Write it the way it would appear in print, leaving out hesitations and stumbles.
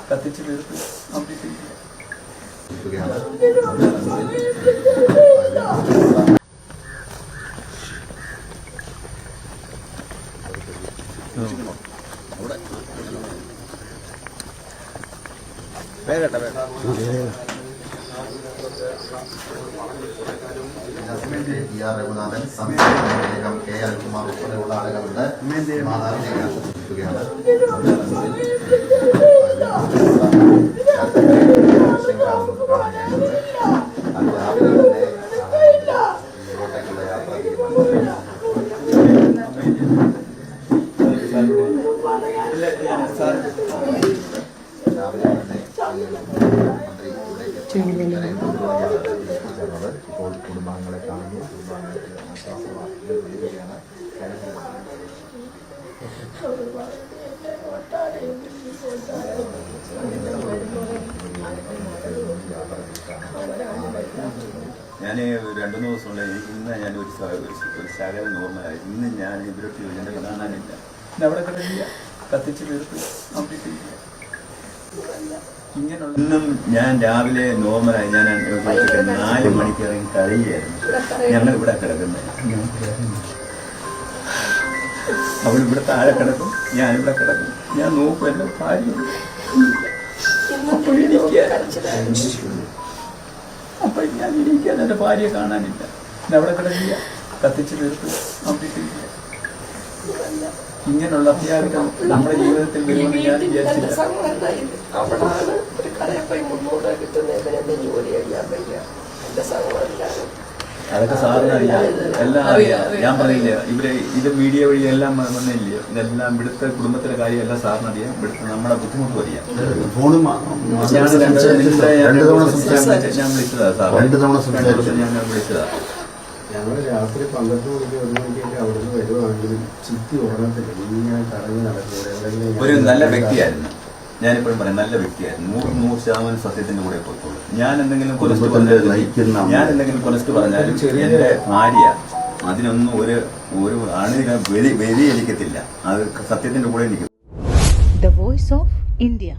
കത്തിച്ച് തീർത്ത് രഘുനാഥൻ സംസ്ഥാനം കെ അൽകുമാർ ഉൾപ്പെടെയുള്ള ആളുകളുടെ മാതാവിനെ സൂചിപ്പിക്കുകയാണ്. ഇപ്പോൾ കുടുംബാംഗങ്ങളെ കാണുന്നു. ഞാൻ 2-3 ദിവസമുള്ള ഇന്ന് ഞാൻ ഒരു ശകലം നോർമലായി. ഇന്ന് ഞാൻ ഇവരൊക്കെ ഇതിൻ്റെ കാണാനില്ല. അവിടെ കിടക്കില്ല, കത്തിച്ച് തീർത്ത് ഇങ്ങനെയുള്ള ഇന്നും ഞാൻ രാവിലെ നോർമലായി. ഞാൻ 4 മണിക്ക് ഇറങ്ങി കഴിയായിരുന്നു. ഞങ്ങൾ ഇവിടെ കിടക്കുന്നത്. അവൾ ഇവിടെ താഴെ കിടക്കും, ഞാനിവിടെ കിടക്കും. ഞാൻ നോക്കും, എൻ്റെ ഭാര്യ അപ്പൊ ഞാൻ ഇരിക്കാൻ എൻ്റെ ഭാര്യയെ കാണാനില്ല. അവിടെ കിടക്കില്ല, കത്തിച്ച് തീർത്ത് ഇങ്ങനെയുള്ള അത്യാവശ്യം നമ്മുടെ ജീവിതത്തിൽ വരുമെന്ന് ഞാൻ വിചാരിച്ചില്ല. അതൊക്കെ സാറിന് അറിയാം, എല്ലാം അറിയാം. ഞാൻ പറയില്ല, ഇത് മീഡിയ വഴി എല്ലാം വന്നില്ലേ, ഇതെല്ലാം ഇവിടുത്തെ കുടുംബത്തിലെ കാര്യം എല്ലാം സാറിന് അറിയാം. ഇവിടുത്തെ നമ്മുടെ ബുദ്ധിമുട്ടും അറിയാം. ഞാൻ വിളിച്ചതാ സാർ, ഞാൻ വിളിച്ചതാ. ഞങ്ങൾ രാത്രി 12 മണിക്ക് 1 മണിക്കൊക്കെ അവിടുന്ന് വരുവാണെങ്കിലും ചുറ്റി ഓടത്തില്ല. ഇങ്ങനെ കറങ്ങി നടക്കുന്നത്. ഒരു നല്ല വ്യക്തിയായിരുന്നു. ഞാനിപ്പോഴും പറയാം, നല്ല വ്യക്തിയായിരുന്നു. 100% സത്യത്തിന്റെ കൂടെ പോയിട്ടുള്ളൂ. ഞാൻ എന്തെങ്കിലും കൊലസ്റ്റ് പറഞ്ഞാലും എന്റെ ഭാര്യ അതിനൊന്നും ഒരു അണുവിനെ വ്യതിചലിക്കത്തില്ല. അത് സത്യത്തിന്റെ കൂടെ നിൽക്കും. The Voice of India.